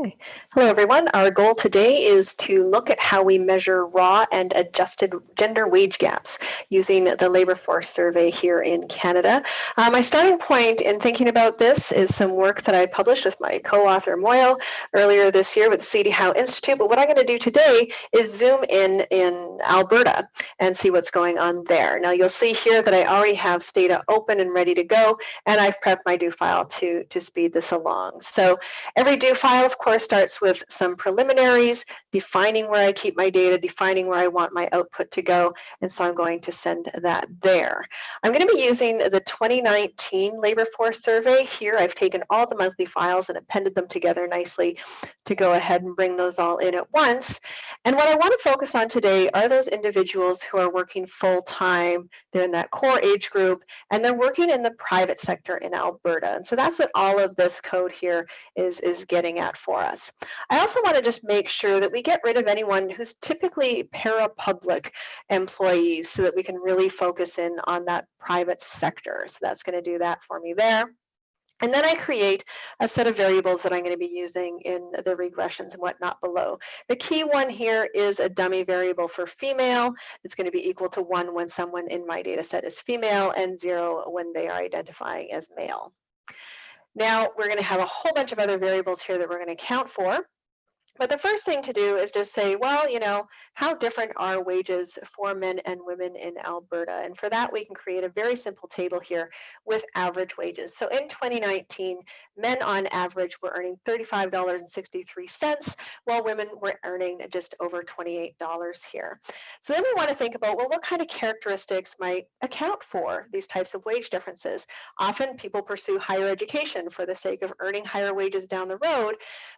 Okay. Hello, everyone. Our goal today is to look at how we measure raw and adjusted gender wage gaps using the labor force survey here in Canada. My starting point in thinking about this is some work that I published with my co-author Moyo earlier this year with the C.D. Howe Institute. But what I'm going to do today is zoom in Alberta and see what's going on there. Now, you'll see here that I already have Stata open and ready to go, and I've prepped my do file to speed this along. So every do file, of course, starts with some preliminaries, defining where I keep my data, defining where I want my output to go, and so I'm going to send that there. I'm going to be using the 2019 Labor Force Survey. Here I've taken all the monthly files and appended them together nicely to go ahead and bring those all in at once. And what I want to focus on today are those individuals who are working full-time. They're in that core age group, and they're working in the private sector in Alberta. And so that's what all of this code here is getting at for us. I also want to just make sure that we get rid of anyone who's typically para-public employees so that we can really focus in on that private sector. So that's going to do that for me there. And then I create a set of variables that I'm going to be using in the regressions and whatnot below. The key one here is a dummy variable for female. It's going to be equal to 1 when someone in my data set is female and 0 when they are identifying as male. Now, we're going to have a whole bunch of other variables here that we're going to account for. But the first thing to do is just say, well, how different are wages for men and women in Alberta? And for that, we can create a very simple table here with average wages. So in 2019, men on average were earning $35.63, while women were earning just over $28 here. So then we want to think about, well, what kind of characteristics might account for these types of wage differences? Often people pursue higher education for the sake of earning higher wages down the road.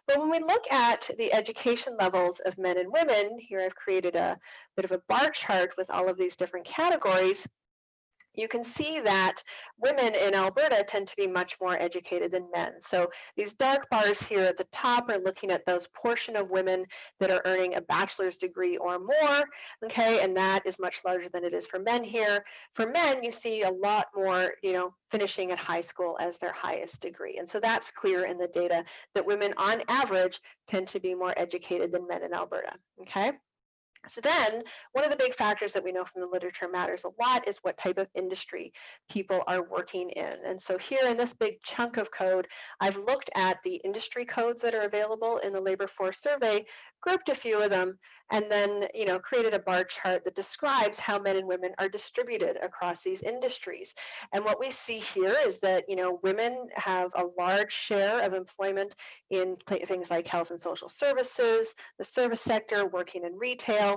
But when we look at the education levels of men and women, here I've created a bit of a bar chart with all of these different categories. You can see that women in Alberta tend to be much more educated than men. So these dark bars here at the top are looking at those portion of women that are earning a bachelor's degree or more, okay, and that is much larger than it is for men here. For men, you see a lot more, finishing at high school as their highest degree. And so that's clear in the data that women on average tend to be more educated than men in Alberta, okay? So then, one of the big factors that we know from the literature matters a lot is what type of industry people are working in. And so here in this big chunk of code, I've looked at the industry codes that are available in the labor force survey, grouped a few of them, and then created a bar chart that describes how men and women are distributed across these industries. And what we see here is that women have a large share of employment in things like health and social services, the service sector, working in retail,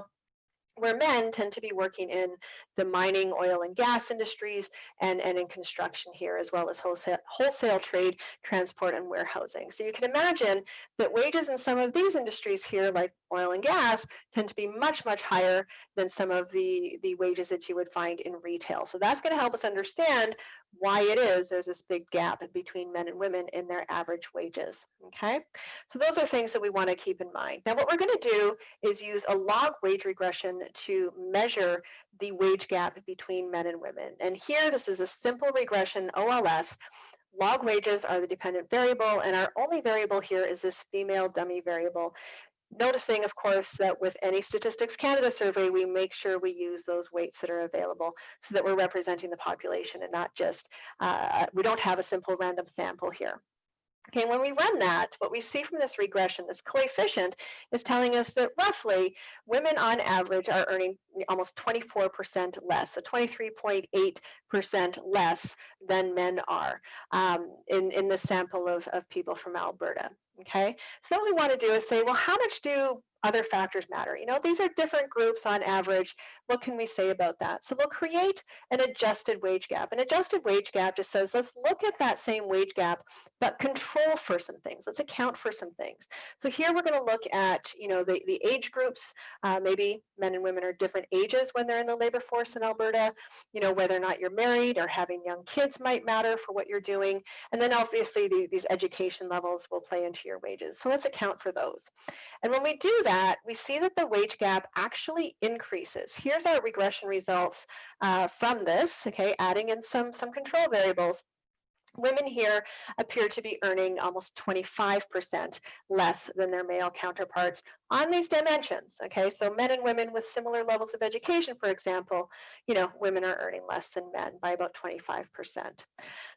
where men tend to be working in the mining, oil and gas industries and in construction here, as well as wholesale trade, transport and warehousing. So you can imagine that wages in some of these industries here, like oil and gas, tend to be much, much higher than some of the wages that you would find in retail. So that's going to help us understand why it is there's this big gap between men and women in their average wages, okay? So those are things that we want to keep in mind. Now, what we're going to do is use a log wage regression to measure the wage gap between men and women. And here, this is a simple regression, OLS. Log wages are the dependent variable, and our only variable here is this female dummy variable. Noticing, of course, that with any Statistics Canada survey, we make sure we use those weights that are available so that we're representing the population and not just, we don't have a simple random sample here. Okay, when we run that, what we see from this regression, this coefficient, is telling us that roughly women on average are earning almost 24% less, so 23.8% less than men are in the sample of people from Alberta. Okay, so what we want to do is say, well, how much do other factors matter? These are different groups on average. What can we say about that? So we'll create an adjusted wage gap. An adjusted wage gap just says, let's look at that same wage gap, but control for some things. Let's account for some things. So here we're going to look at, the age groups. Maybe men and women are different ages when they're in the labor force in Alberta. Whether or not you're married or having young kids might matter for what you're doing. And then obviously these education levels will play into your wages. So let's account for those. And when we do that, we see that the wage gap actually increases. Here's our regression results from this, okay, adding in some control variables. Women here appear to be earning almost 25% less than their male counterparts on these dimensions. Okay, so men and women with similar levels of education, for example, women are earning less than men by about 25%.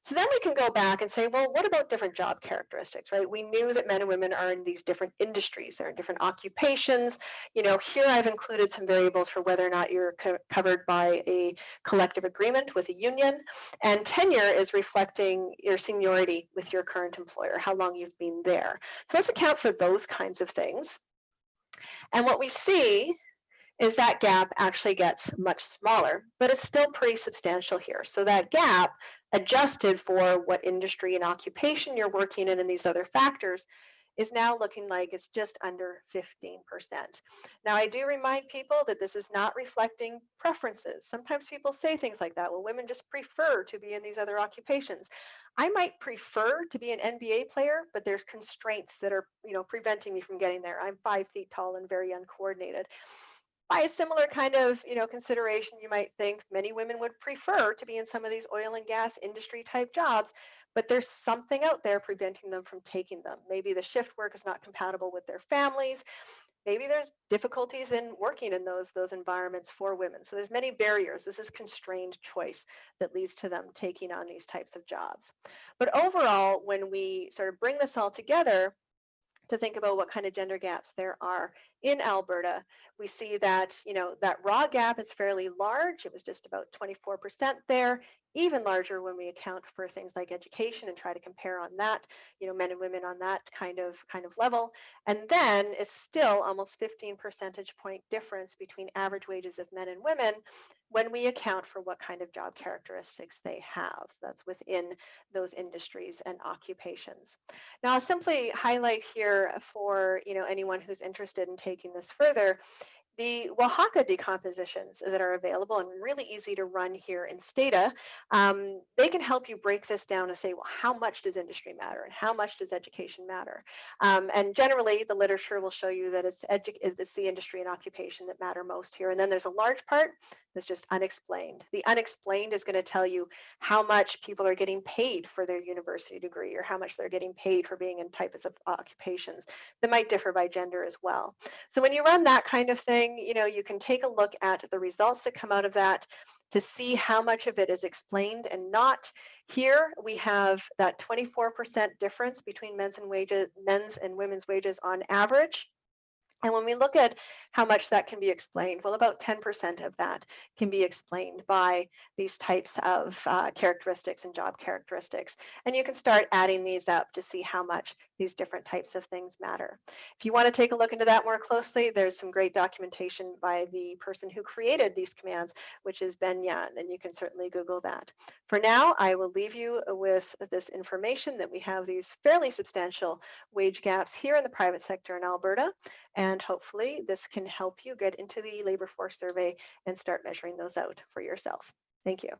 So then we can go back and say, well, what about different job characteristics, right? We knew that men and women are in these different industries, they're in different occupations. Here I've included some variables for whether or not you're covered by a collective agreement with a union. And tenure is reflecting your seniority with your current employer, how long you've been there. So let's account for those kinds of things. And what we see is that gap actually gets much smaller, but it's still pretty substantial here. So that gap, adjusted for what industry and occupation you're working in and these other factors, is now looking like it's just under 15%. Now, I do remind people that this is not reflecting preferences. Sometimes people say things like that. Well, women just prefer to be in these other occupations. I might prefer to be an NBA player, but there's constraints that are, preventing me from getting there. I'm 5 feet tall and very uncoordinated. By a similar kind of consideration, you might think many women would prefer to be in some of these oil and gas industry type jobs, but there's something out there preventing them from taking them. Maybe the shift work is not compatible with their families. Maybe there's difficulties in working in those environments for women. So there's many barriers. This is constrained choice that leads to them taking on these types of jobs. But overall, when we sort of bring this all together, to think about what kind of gender gaps there are in Alberta, we see that, that raw gap is fairly large. It was just about 24% there, even larger when we account for things like education and try to compare on that, men and women on that kind of level. And then it's still almost 15 percentage point difference between average wages of men and women when we account for what kind of job characteristics they have. So that's within those industries and occupations. Now, I'll simply highlight here for anyone who's interested in taking this further, the Oaxaca decompositions that are available and really easy to run here in Stata. They can help you break this down and say, well, how much does industry matter and how much does education matter? And generally, the literature will show you that it's the industry and occupation that matter most here. And then there's a large part that's just unexplained. The unexplained is going to tell you how much people are getting paid for their university degree or how much they're getting paid for being in types of occupations that might differ by gender as well. So when you run that kind of thing, you can take a look at the results that come out of that to see how much of it is explained and not. Here we have that 24% difference between men's and women's wages on average. And when we look at how much that can be explained, well, about 10% of that can be explained by these types of characteristics and job characteristics. And you can start adding these up to see how much these different types of things matter. If you want to take a look into that more closely, there's some great documentation by the person who created these commands, which is Ben Yan, and you can certainly Google that. For now, I will leave you with this information that we have these fairly substantial wage gaps here in the private sector in Alberta. And hopefully this can help you get into the labor force survey and start measuring those out for yourself. Thank you.